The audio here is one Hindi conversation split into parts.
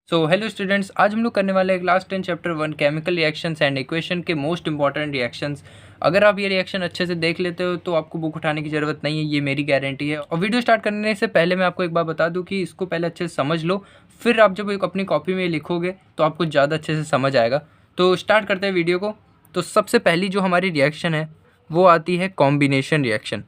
सो हेलो स्टूडेंट्स, आज हम लोग करने वाले हैं class 10 chapter 1 chemical reactions and equation के मोस्ट इंपॉर्टेंट रिएक्शंस। अगर आप ये रिएक्शन अच्छे से देख लेते हो तो आपको बुक उठाने की ज़रूरत नहीं है, ये मेरी गारंटी है। और वीडियो स्टार्ट करने से पहले मैं आपको एक बात बता दूं कि इसको पहले अच्छे से समझ लो, फिर आप जब एक अपनी कॉपी में लिखोगे तो आपको ज़्यादा अच्छे से समझ आएगा। तो स्टार्ट करते हैं वीडियो को। तो सबसे पहली जो हमारी रिएक्शन है वो आती है combination reaction.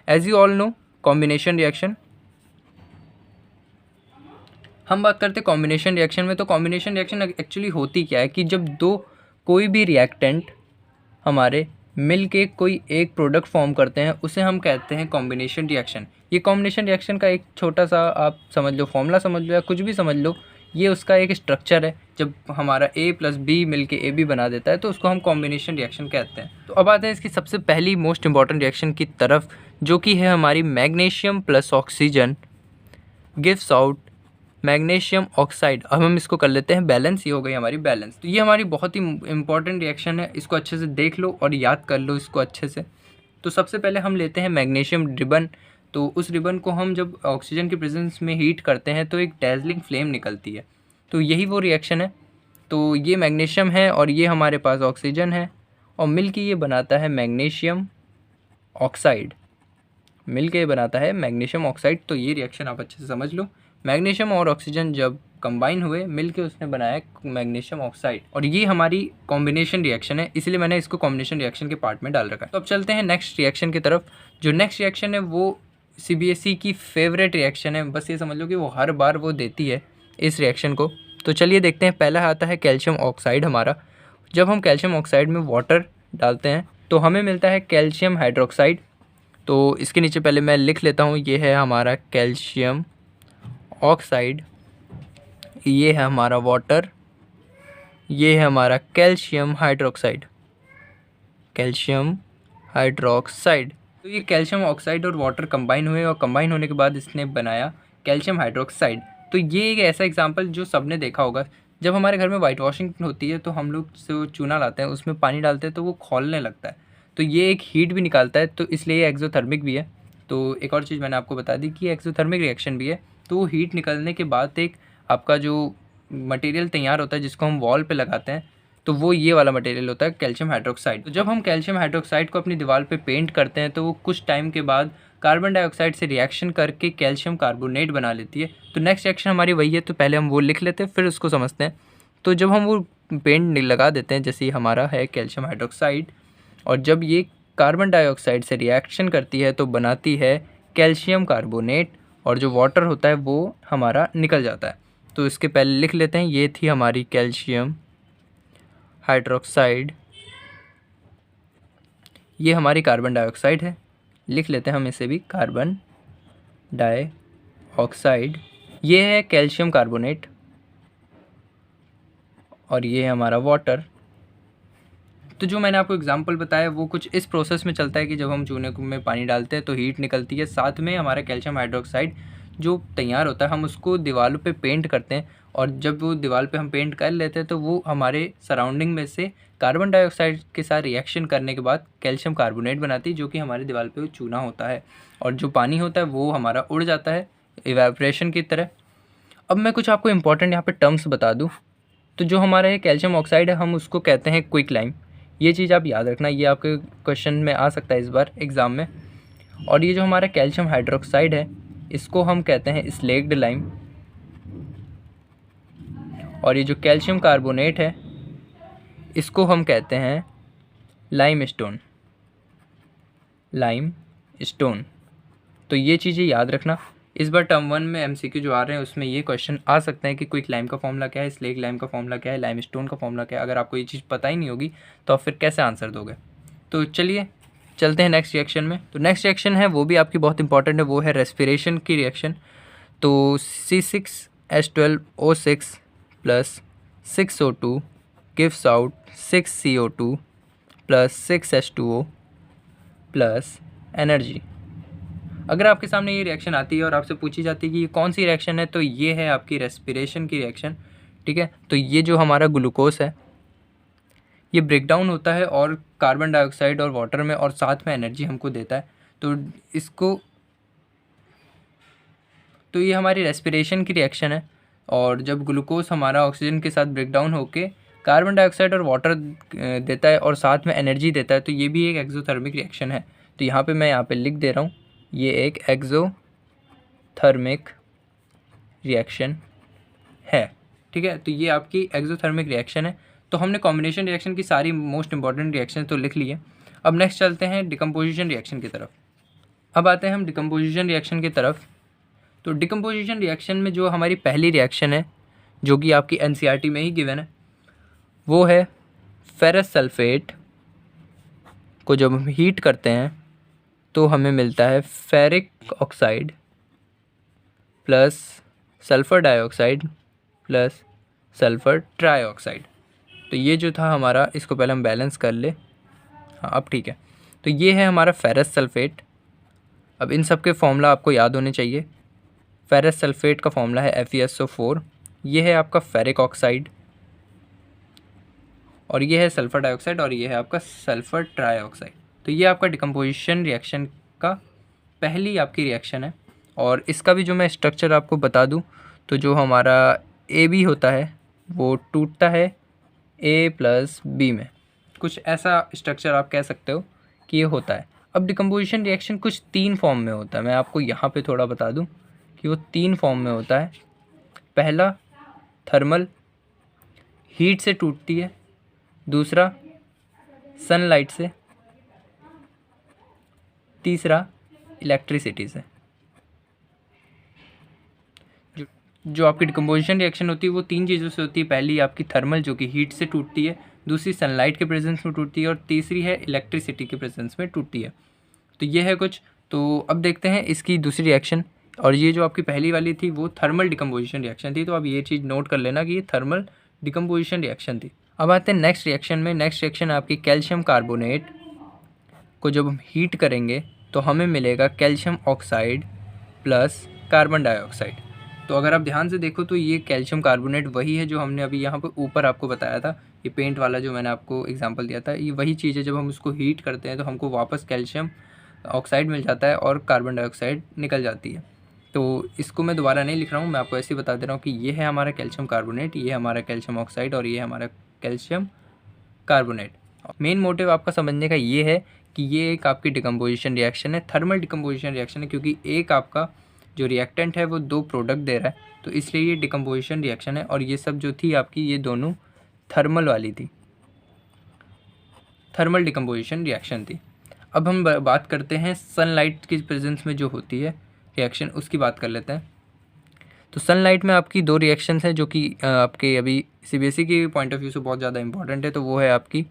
As you all know, combination reaction हम बात करते हैं कॉम्बिनेशन रिएक्शन में। तो कॉम्बिनेशन रिएक्शन एक्चुअली होती क्या है कि जब दो कोई भी रिएक्टेंट हमारे मिल के कोई एक प्रोडक्ट फॉर्म करते हैं उसे हम कहते हैं कॉम्बिनेशन रिएक्शन। ये कॉम्बिनेशन रिएक्शन का एक छोटा सा आप समझ लो, फॉर्मूला समझ लो या कुछ भी समझ लो, ये उसका एक स्ट्रक्चर है। जब हमारा ए प्लस बी मिल के ए बी बना देता है तो उसको हम कॉम्बिनेशन रिएक्शन कहते हैं। तो अब आते हैं इसकी सबसे पहली मोस्ट इंपॉर्टेंट रिएक्शन की तरफ, जो कि है हमारी magnesium plus oxygen gives out magnesium oxide. अब हम इसको कर लेते हैं बैलेंस, ये हो गई हमारी बैलेंस। तो ये हमारी बहुत ही इंपॉर्टेंट रिएक्शन है, इसको अच्छे से देख लो और याद कर लो इसको अच्छे से। तो सबसे पहले हम लेते हैं मैग्नीशियम रिबन। तो उस रिबन को हम जब ऑक्सीजन के प्रेजेंस में हीट करते हैं तो एक डैजलिंग फ्लेम निकलती है। तो यही वो रिएक्शन है। तो ये मैग्नीशियम है और ये हमारे पास ऑक्सीजन है और मिल के ये बनाता है मैग्नीशियम ऑक्साइड। मिल के बनाता है मैग्नीशियम ऑक्साइड। तो ये रिएक्शन आप अच्छे से समझ लो। मैग्नीशियम और ऑक्सीजन जब कंबाइन हुए मिल के उसने बनाया मैग्नीशियम ऑक्साइड, और ये हमारी कॉम्बिनेशन रिएक्शन है, इसलिए मैंने इसको कॉम्बिनेशन रिएक्शन के पार्ट में डाल रखा है। तो अब चलते हैं नेक्स्ट रिएक्शन की तरफ। जो नेक्स्ट रिएक्शन है वो सीबीएसई की फेवरेट रिएक्शन है, बस ये समझ लो कि वो हर बार वो देती है इस रिएक्शन को। तो चलिए देखते हैं। पहला आता है कैल्शियम ऑक्साइड हमारा। जब हम कैल्शियम ऑक्साइड में वाटर डालते हैं तो हमें मिलता है कैल्शियम हाइड्रोक्साइड। तो इसके नीचे पहले मैं लिख लेता हूँ, ये है हमारा कैल्शियम ऑक्साइड, ये है हमारा वाटर, ये है हमारा कैल्शियम हाइड्रोक्साइड। Calcium hydroxide. तो ये कैल्शियम ऑक्साइड और वाटर कंबाइन हुए और कंबाइन होने के बाद इसने बनाया कैल्शियम हाइड्रोक्साइड। तो ये एक ऐसा एग्जांपल जो सबने देखा होगा, जब हमारे घर में वाइट वॉशिंग होती है तो हम लोग जो चूना लाते हैं उसमें पानी डालते हैं तो वो खौलने लगता है। तो ये एक हीट भी निकालता है, तो इसलिए ये एक्सोथर्मिक भी है। तो एक और चीज़ मैंने आपको बता दी कि एक्सोथर्मिक रिएक्शन भी है। तो हीट निकलने के बाद एक आपका जो मटेरियल तैयार होता है जिसको हम वॉल पे लगाते हैं, तो वो ये वाला मटेरियल होता है कैल्शियम हाइड्रोक्साइड। तो जब हम कैल्शियम हाइड्रोक्साइड को अपनी दीवार पे पेंट करते हैं तो वो कुछ टाइम के बाद कार्बन डाइऑक्साइड से रिएक्शन करके कैल्शियम कार्बोनेट बना लेती है। तो नेक्स्ट रिएक्शन हमारी वही है, तो पहले हम वो लिख लेते हैं फिर उसको समझते हैं। तो जब हम वो पेंट लगा देते हैं, जैसे हमारा है कैल्शियम हाइड्रोक्साइड, और जब ये कार्बन डाइऑक्साइड से रिएक्शन करती है तो बनाती है कैल्शियम कार्बोनेट, और जो वाटर होता है वो हमारा निकल जाता है। तो इसके पहले लिख लेते हैं, ये थी हमारी कैल्शियम हाइड्रोक्साइड, ये हमारी कार्बन डाइऑक्साइड है, लिख लेते हैं हम इसे भी कार्बन डाइऑक्साइड। ये है कैल्शियम कार्बोनेट और ये है हमारा वाटर। तो जो मैंने आपको एग्जांपल बताया वो कुछ इस प्रोसेस में चलता है कि जब हम चूने में पानी डालते हैं तो हीट निकलती है, साथ में हमारा कैल्शियम हाइड्रोक्साइड जो तैयार होता है हम उसको दीवारों पे पेंट करते हैं, और जब वो दीवार पे हम पेंट कर लेते हैं तो वो हमारे सराउंडिंग में से कार्बन डाइऑक्साइड के साथ रिएक्शन करने के बाद कैल्शियम कार्बोनेट बनाती है, जो कि हमारे दीवार पे चूना होता है, और जो पानी होता है वो हमारा उड़ जाता है इवेपोरेशन की तरह। अब मैं कुछ आपको इंपॉर्टेंट यहाँ पे टर्म्स बता दूँ। तो जो हमारा ये कैल्शियम ऑक्साइड है हम उसको कहते हैं क्विक लाइम। ये चीज़ आप याद रखना, ये आपके क्वेश्चन में आ सकता है इस बार एग्ज़ाम में। और ये जो हमारा कैल्शियम हाइड्रोक्साइड है इसको हम कहते हैं स्लेक्ड लाइम, और ये जो कैल्शियम कार्बोनेट है इसको हम कहते हैं लाइम स्टोन। Lime stone. तो ये चीज़ें याद रखना। इस बार टर्म 1 में एमसीक्यू जो आ रहे हैं उसमें ये क्वेश्चन आ सकते हैं कि क्विक लाइम का फॉर्मूला क्या है, स्लेक लाइम का फॉर्मूला क्या है, लाइम स्टोन का फॉर्मूला क्या है। अगर आपको ये चीज़ पता ही नहीं होगी तो आप फिर कैसे आंसर दोगे। तो चलिए चलते हैं नेक्स्ट रिएक्शन में। तो नेक्स्ट रिएक्शन है वो भी आपकी बहुत इंपॉर्टेंट है, वो है रेस्पिरेशन की रिएक्शन। तो C6H12O6 plus 6O2 gives out 6CO2 plus 6H2O plus energy. अगर आपके सामने ये रिएक्शन आती है और आपसे पूछी जाती है कि ये कौन सी रिएक्शन है, तो ये है आपकी रेस्पिरेशन की रिएक्शन। ठीक है, तो ये जो हमारा ग्लूकोज है ये ब्रेक डाउन होता है और कार्बन डाइऑक्साइड और वाटर में, और साथ में एनर्जी हमको देता है। तो इसको, तो ये हमारी रेस्पिरेशन की रिएक्शन है। और जब ग्लूकोज हमारा ऑक्सीजन के साथ ब्रेक डाउन होके कार्बन डाइऑक्साइड और वाटर देता है और साथ में एनर्जी देता है, तो ये भी एक एक्सोथर्मिक रिएक्शन है। तो यहाँ पे मैं यहाँ पे लिख दे रहा हूँ, ये एक एक्सोथर्मिक रिएक्शन है। ठीक है, तो ये आपकी एक्सोथर्मिक रिएक्शन है। तो हमने कॉम्बिनेशन रिएक्शन की सारी मोस्ट इंपॉर्टेंट रिएक्शन तो लिख ली है। अब नेक्स्ट चलते हैं डिकम्पोजिशन रिएक्शन की तरफ। अब आते हैं हम डिकम्पोजिशन रिएक्शन की तरफ। तो डिकम्पोजिशन रिएक्शन में जो हमारी पहली रिएक्शन है, जो कि आपकी एनसीईआरटी में ही गिवन है, वो है फेरस सल्फेट को जब हम हीट करते हैं तो हमें मिलता है ferric oxide plus sulphur dioxide plus sulphur trioxide. तो ये जो था हमारा, इसको पहले हम बैलेंस कर ले। हाँ, अब ठीक है। तो ये है हमारा फेरस सल्फ़ेट। अब इन सब के फॉर्मूला आपको याद होने चाहिए। फेरस सल्फ़ेट का फॉर्मूला है FeSO4। ये है आपका फेरिक ऑक्साइड, और ये है सल्फ़र डाइऑक्साइड, और ये है आपका सल्फ़र ट्राइऑक्साइड। तो ये आपका डिकम्पोजिशन रिएक्शन का पहली आपकी रिएक्शन है। और इसका भी जो मैं स्ट्रक्चर आपको बता दूं, तो जो हमारा AB होता है वो टूटता है A+B में। कुछ ऐसा स्ट्रक्चर आप कह सकते हो कि ये होता है। अब डिकम्पोजिशन रिएक्शन कुछ 3 फॉर्म में होता है। मैं आपको यहाँ पे थोड़ा बता दूं कि वो 3 फॉर्म में होता है। पहला थर्मल, हीट से टूटती है। दूसरा सनलाइट से। तीसरा इलेक्ट्रिसिटी से। जो आपकी डिकम्पोजिशन रिएक्शन होती है वो 3 चीज़ों से होती है। पहली आपकी थर्मल, जो कि हीट से टूटती है। दूसरी सनलाइट के प्रेजेंस में टूटती है। और तीसरी है इलेक्ट्रिसिटी के प्रेजेंस में टूटती है। तो ये है कुछ। तो अब देखते हैं इसकी दूसरी रिएक्शन। और ये जो आपकी पहली वाली थी वो थर्मल डिकम्पोजिशन रिएक्शन थी। तो अब ये चीज़ नोट कर लेना कि ये थर्मल डिकम्पोजिशन रिएक्शन थी। अब आते हैं नेक्स्ट रिएक्शन में। नेक्स्ट रिएक्शन आपकी कैल्शियम कार्बोनेट को जब हम हीट करेंगे तो हमें मिलेगा calcium oxide plus carbon dioxide. तो अगर आप ध्यान से देखो तो ये कैल्शियम कार्बोनेट वही है जो हमने अभी यहाँ पर ऊपर आपको बताया था। ये पेंट वाला जो मैंने आपको एग्जांपल दिया था, ये वही चीज़ है। जब हम उसको हीट करते हैं तो हमको वापस कैल्शियम ऑक्साइड मिल जाता है और कार्बन डाइऑक्साइड निकल जाती है। तो इसको मैं दोबारा नहीं लिख रहा हूँ, मैं आपको ऐसे ही बता दे रहा हूँ कि ये है हमारा कैल्शियम कार्बोनेट, ये है हमारा कैल्शियम ऑक्साइड, और ये है हमारा कैल्शियम कार्बोनेट। मेन मोटिव आपका समझने का ये है कि ये एक आपकी डिकम्पोजिशन रिएक्शन है, थर्मल डिकम्पोजिशन रिएक्शन है, क्योंकि एक आपका जो रिएक्टेंट है वो 2 प्रोडक्ट दे रहा है, तो इसलिए ये डिकम्पोजिशन रिएक्शन है। और ये सब जो थी आपकी, ये दोनों थर्मल वाली थी, थर्मल डिकम्पोजिशन रिएक्शन थी। अब हम बात करते हैं सनलाइट की प्रेजेंस में जो होती है रिएक्शन, उसकी बात कर लेते हैं। तो सनलाइट में आपकी 2 रिएक्शंस हैं जो कि आपके अभी CBSE के पॉइंट ऑफ व्यू से बहुत ज़्यादा इंपॉर्टेंट है। तो वो है आपकी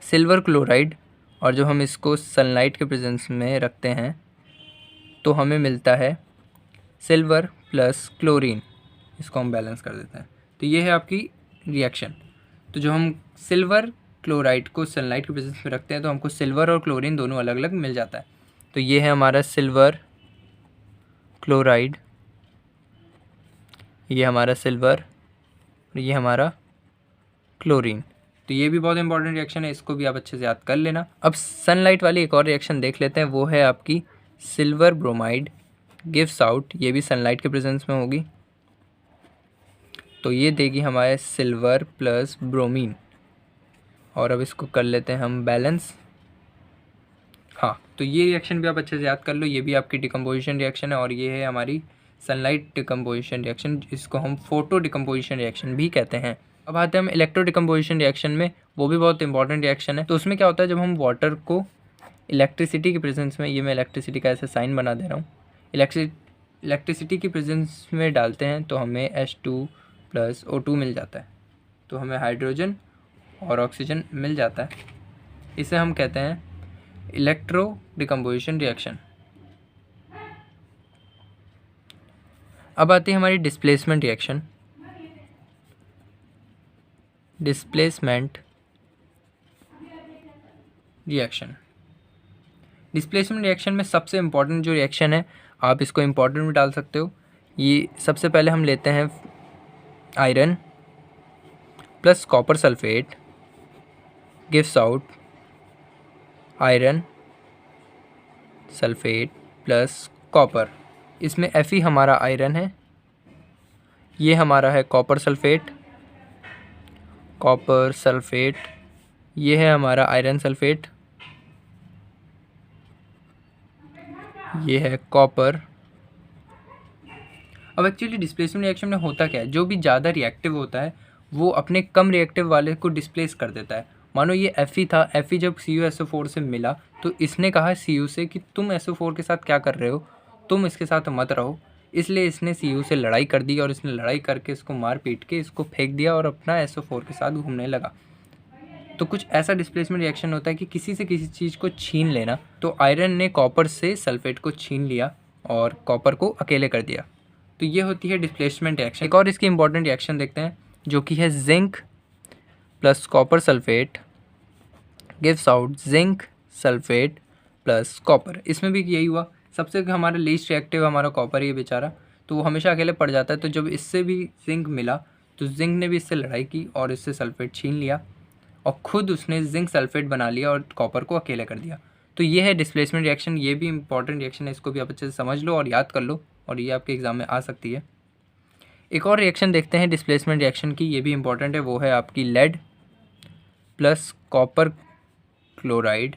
सिल्वर क्लोराइड, और जब हम इसको सनलाइट के प्रेजेंस में रखते हैं तो हमें मिलता है सिल्वर प्लस क्लोरीन। इसको हम बैलेंस कर देते हैं। तो ये है आपकी रिएक्शन। तो जो हम सिल्वर क्लोराइड को सनलाइट के प्रेजेंस में रखते हैं तो हमको सिल्वर और क्लोरीन दोनों अलग अलग मिल जाता है। तो ये है हमारा सिल्वर क्लोराइड, ये हमारा सिल्वर, और ये हमारा क्लोरीन। तो ये भी बहुत इंपॉर्टेंट रिएक्शन है, इसको भी आप अच्छे से याद कर लेना। अब सनलाइट वाली एक और रिएक्शन देख लेते हैं, वो है आपकी सिल्वर ब्रोमाइड गिव्स आउट। ये भी सनलाइट के प्रेजेंस में होगी, तो ये देगी हमारे सिल्वर प्लस ब्रोमीन। और अब इसको कर लेते हैं हम बैलेंस। हाँ, तो ये रिएक्शन भी आप अच्छे से याद कर लो, ये भी आपकी डिकम्पोजिशन रिएक्शन है। और ये है हमारी सनलाइट डिकम्पोजिशन रिएक्शन, इसको हम फोटो डिकम्पोजिशन रिएक्शन भी कहते हैं। अब आते हैं हम इलेक्ट्रो डिकम्पोजिशन रिएक्शन में, वो भी बहुत इंपॉर्टेंट रिएक्शन है। तो उसमें क्या होता है, जब हम वाटर को इलेक्ट्रिसिटी के प्रेजेंस में, ये मैं इलेक्ट्रिसिटी का ऐसे साइन बना दे रहा हूँ, इलेक्ट्रिसिटी की प्रेजेंस में डालते हैं तो हमें H2 + O2 मिल जाता है। तो हमें हाइड्रोजन और ऑक्सीजन मिल जाता है। इसे हम कहते हैं इलेक्ट्रो डिकम्पोजिशन रिएक्शन। अब आती है हमारी displacement reaction. Displacement reaction, displacement reaction में सबसे इम्पॉर्टेंट जो रिएक्शन है, आप इसको इम्पॉर्टेंट भी डाल सकते हो। ये सबसे पहले हम लेते हैं iron plus copper sulphate gives out iron sulphate plus copper. इसमें Fe हमारा आयरन है ये हमारा है कॉपर सल्फेट, कॉपर सल्फेट। ये है हमारा आयरन सल्फेट, ये है कॉपर। अब एक्चुअली डिस्प्लेसमेंट रिएक्शन में होता क्या है, जो भी ज़्यादा रिएक्टिव होता है वो अपने कम रिएक्टिव वाले को डिस्प्लेस कर देता है। मानो ये Fe था, Fe जब CuSO4 से मिला तो इसने कहा Cu से कि तुम SO4 के साथ क्या कर रहे हो, तुम इसके साथ मत रहो। इसलिए इसने Cu से लड़ाई कर दी और इसने लड़ाई करके इसको मार पीट के इसको फेंक दिया और अपना SO4 के साथ घूमने लगा। तो कुछ ऐसा डिस्प्लेसमेंट रिएक्शन होता है कि किसी से किसी चीज़ को छीन लेना। तो आयरन ने कॉपर से सल्फेट को छीन लिया और कॉपर को अकेले कर दिया। तो ये होती है डिस्प्लेसमेंट रिएक्शन। एक और इसकी इंपॉर्टेंट रिएक्शन देखते हैं जो कि है zinc plus copper sulphate gives out zinc sulphate plus copper. इसमें भी यही हुआ, सबसे हमारा लीस्ट रिएक्टिव हमारा कॉपर ही है बेचारा, तो वो हमेशा अकेले पड़ जाता है। तो जब इससे भी जिंक मिला तो जिंक ने भी इससे लड़ाई की और इससे सल्फेट छीन लिया और ख़ुद उसने जिंक सल्फेट बना लिया और कॉपर को अकेले कर दिया। तो ये है डिस्प्लेसमेंट रिएक्शन। ये भी इंपॉर्टेंट रिएक्शन है, इसको भी आप अच्छे से समझ लो और याद कर लो और ये आपके एग्ज़ाम में आ सकती है। एक और रिएक्शन देखते हैं डिस्प्लेसमेंट रिएक्शन की, ये भी इंपॉर्टेंट है। वो है आपकी lead plus copper chloride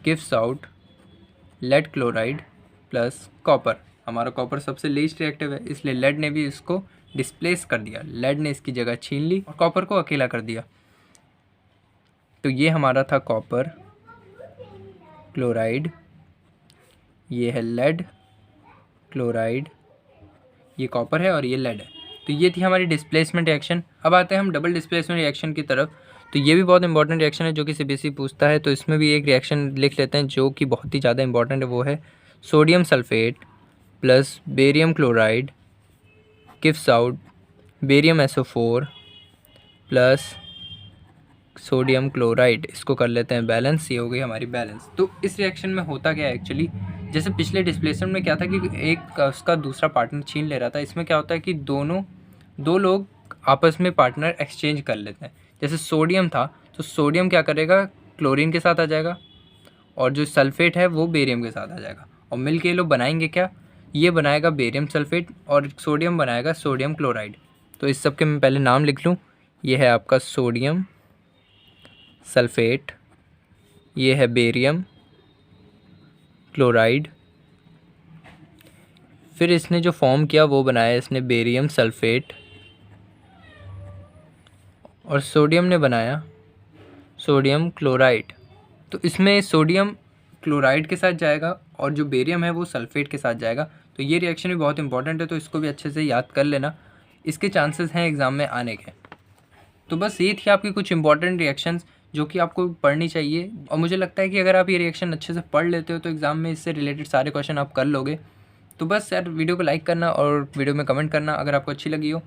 gives out lead chloride plus copper. हमारा कॉपर सबसे लीस्ट रिएक्टिव है, इसलिए लेड ने भी इसको डिस्प्लेस कर दिया। लेड ने इसकी जगह छीन ली और कॉपर को अकेला कर दिया। तो ये हमारा था कॉपर क्लोराइड, ये है लेड क्लोराइड, ये कॉपर है और ये लेड है। तो ये थी हमारी डिस्प्लेसमेंट रिएक्शन। अब आते हैं हम डबल डिस्प्लेसमेंट रिएक्शन की तरफ। तो ये भी बहुत इंपॉर्टेंट रिएक्शन है जो कि CBSE पूछता है। तो इसमें भी एक रिएक्शन लिख लेते हैं जो कि बहुत ही ज़्यादा इंपॉर्टेंट है। वो है sodium sulphate plus barium chloride gives out barium SO4 plus sodium chloride. इसको कर लेते हैं बैलेंस, ये हो गई हमारी बैलेंस। तो इस रिएक्शन में होता क्या है एक्चुअली, जैसे पिछले डिस्प्लेसमेंट में क्या था कि एक उसका दूसरा पार्टनर छीन ले रहा था, इसमें क्या होता है कि दो लोग आपस में पार्टनर एक्सचेंज कर लेते हैं। जैसे सोडियम था तो सोडियम क्या करेगा, क्लोरीन के साथ आ जाएगा और जो सल्फेट है वो बेरियम के साथ आ जाएगा और मिल के ये लोग बनाएंगे क्या, ये बनाएगा बेरियम सल्फेट और सोडियम बनाएगा सोडियम क्लोराइड। तो इस सब के मैं पहले नाम लिख लूँ। ये है आपका सोडियम सल्फेट, ये है बेरियम क्लोराइड, फिर इसने जो फॉर्म किया वो बनाया इसने बेरियम सल्फेट और सोडियम ने बनाया सोडियम क्लोराइड। तो इसमें सोडियम क्लोराइड के साथ जाएगा और जो बेरियम है वो सल्फेट के साथ जाएगा। तो ये रिएक्शन भी बहुत इंपॉर्टेंट है, तो इसको भी अच्छे से याद कर लेना, इसके चांसेस हैं एग्ज़ाम में आने के। तो बस ये थी आपकी कुछ इंपॉर्टेंट रिएक्शंस जो कि आपको पढ़नी चाहिए और मुझे लगता है कि अगर आप ये रिएक्शन अच्छे से पढ़ लेते हो तो एग्ज़ाम में इससे रिलेटेड सारे क्वेश्चन आप कर लोगे। तो बस यार वीडियो को लाइक करना और वीडियो में कमेंट करना अगर आपको अच्छी लगी हो।